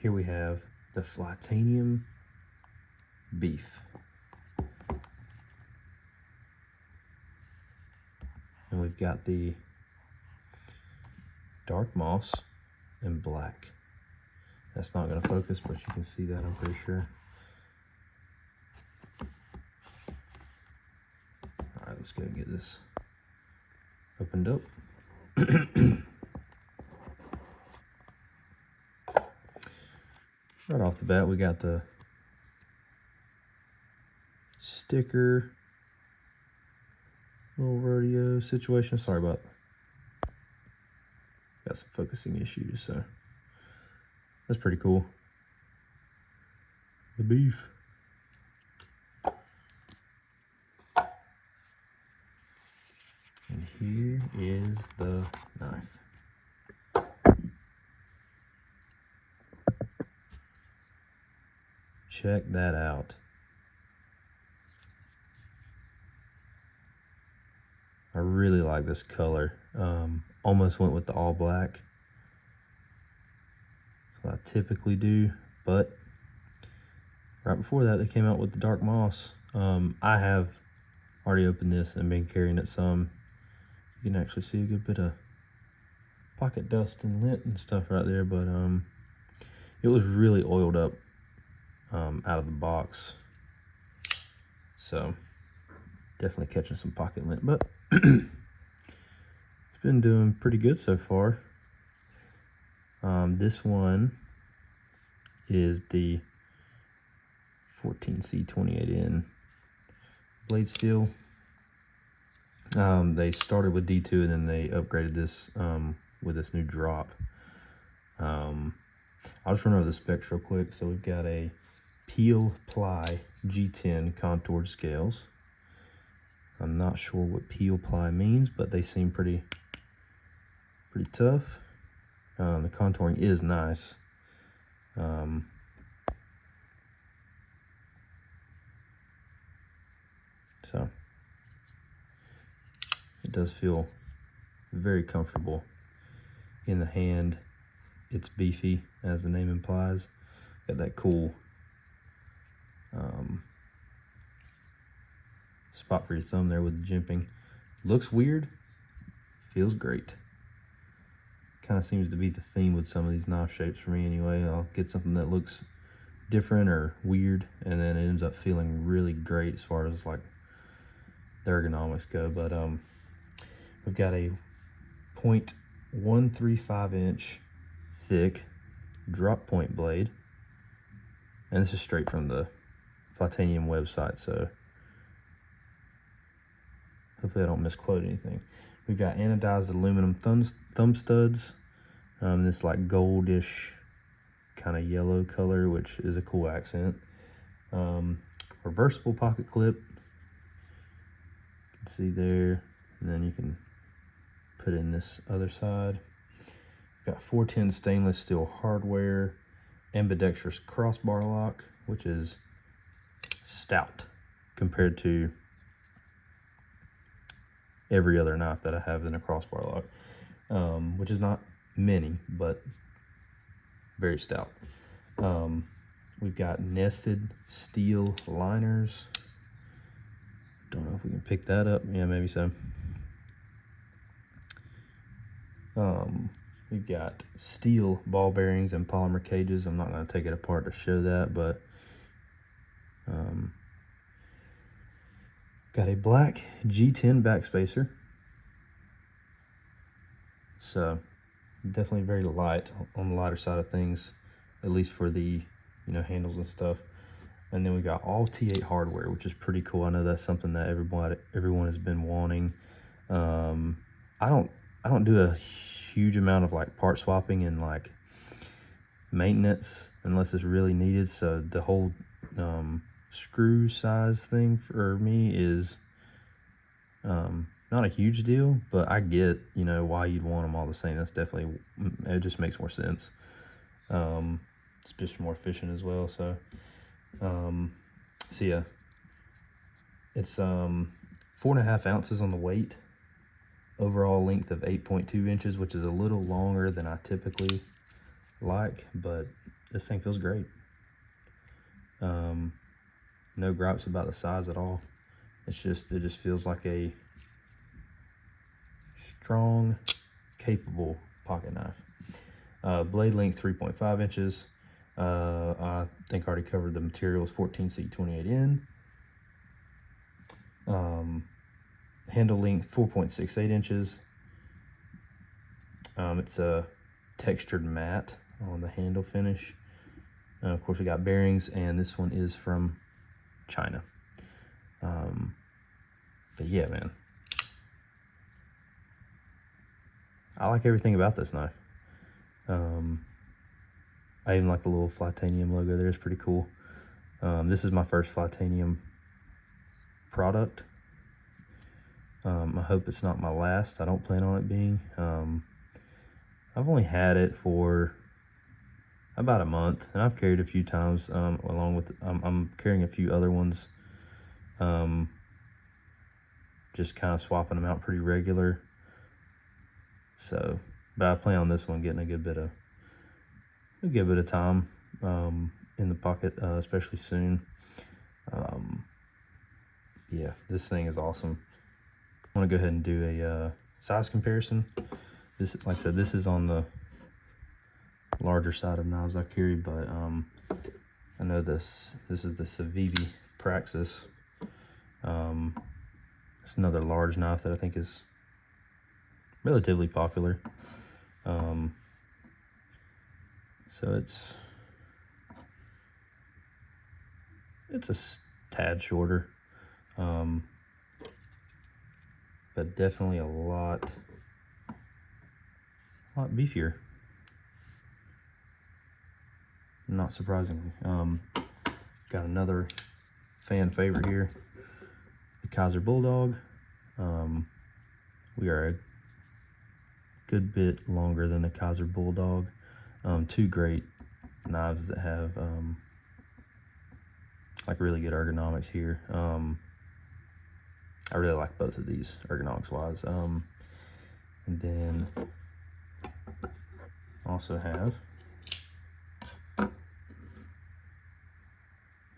here we have the Flytanium beef. And we've got the dark moss and black. That's not going to focus, but you can see that, I'm pretty sure. All right, let's go get this opened up. Right off the bat, we got the sticker, little rodeo situation. Sorry about that. Got some focusing issues, so that's pretty cool. The beef. And here is the knife. Check that out. I really like this color. Almost went with the all black. That's what I typically do, but right before that they came out with the dark moss. I have already opened this and been carrying it some. You can actually see a good bit of pocket dust and lint and stuff right there, but it was really oiled up out of the box, so definitely catching some pocket lint, but it's been doing pretty good so far. This one is the 14C28N blade steel. They started with D2 and then they upgraded this with this new drop. I'll just run over the specs real quick. So we've got a peel ply G10 contoured scales. I'm not sure what peel ply means, but they seem pretty tough. The contouring is nice. So it does feel very comfortable in the hand. It's beefy, as the name implies. Got that cool spot for your thumb there with the jimping. Looks weird, feels great. Kind of seems to be the theme with some of these knife shapes for me anyway. I'll get something that looks different or weird, and then it ends up feeling really great as far as like the ergonomics go. But we've got a 0.135 inch thick drop point blade, and this is straight from the Flytanium website, so hopefully I don't misquote anything. We've got anodized aluminum thumb studs, this like goldish kind of yellow color, which is a cool accent. Reversible pocket clip, you can see there, and then you can put in this other side. We've got 410 stainless steel hardware, ambidextrous crossbar lock, which is stout compared to every other knife that I have in a crossbar lock, which is not many, but very stout. We've got nested steel liners. Don't know if we can pick that up. Yeah, maybe so. We've got steel ball bearings and polymer cages. I'm not going to take it apart to show that, but got a black G10 backspacer. So definitely very light, on the lighter side of things, at least for the handles and stuff. And then we got all T8 hardware, which is pretty cool. I know that's something that everyone has been wanting. I don't do a huge amount of like part swapping and like maintenance unless it's really needed. So the whole screw size thing for me is not a huge deal, but I get why you'd want them all the same. That's definitely, it just makes more sense. It's just more efficient as well. So yeah, it's 4.5 ounces on the weight, overall length of 8.2 inches, which is a little longer than I typically like, but this thing feels great. No gripes about the size at all. It just feels like a strong, capable pocket knife. Blade length 3.5 inches. I think I already covered the materials, 14C 28N. Handle length 4.68 inches. It's a textured matte on the handle finish. Of course, we got bearings, and this one is from China. But yeah, man, I like everything about this knife. I even like the little Flytanium logo there. It's pretty cool. This is my first Flytanium product. I hope it's not my last. I don't plan on it being. I've only had it for about a month, and I've carried a few times along with I'm carrying a few other ones, just kind of swapping them out pretty regular. So, but I plan on this one getting a good bit of time in the pocket, especially soon. Yeah, this thing is awesome. I want to go ahead and do a size comparison. This, like I said, this is on the larger side of knives I carry, but I know this is the Civivi Praxis. It's another large knife that I think is relatively popular. So it's a tad shorter, but definitely a lot beefier. Not surprisingly. Got another fan favorite here, the Kaiser Bulldog. We are a good bit longer than the Kaiser Bulldog. Two great knives that have like really good ergonomics here. I really like both of these ergonomics wise. And then also have,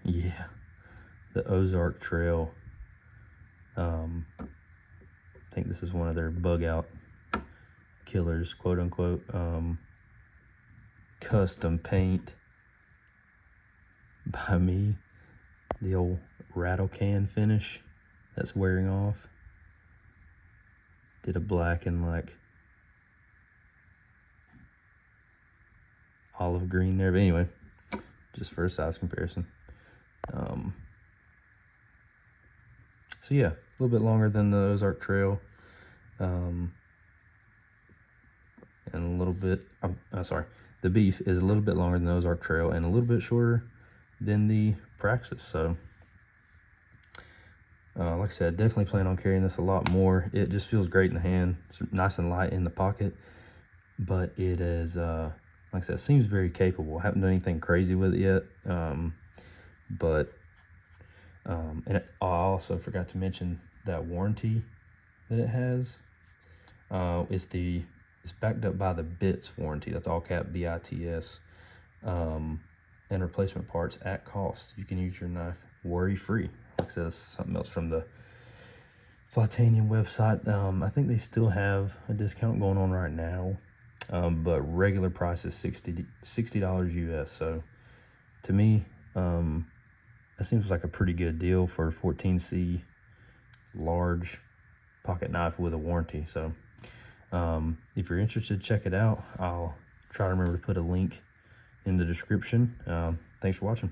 yeah, the Ozark Trail. I think this is one of their bug out killers, quote unquote. Custom paint by me. The old rattle can finish that's wearing off. Did a black and like olive green there, but anyway, just for a size comparison. So yeah, a little bit longer than the Ozark Trail, and a little bit, sorry, the Beef is a little bit longer than the Ozark Trail and a little bit shorter than the Praxis. So like I said, definitely plan on carrying this a lot more. It just feels great in the hand. It's nice and light in the pocket, but it is, like I said, it seems very capable. I haven't done anything crazy with it yet, and I also forgot to mention that warranty that it has. It's backed up by the BITS warranty. That's all cap, BITS, and replacement parts at cost. You can use your knife worry-free. Like I said, that's something else from the Flytanium website. I think they still have a discount going on right now, but regular price is $60 US. So to me, that seems like a pretty good deal for a 14C large pocket knife with a warranty. So if you're interested, check it out. I'll try to remember to put a link in the description. Thanks for watching.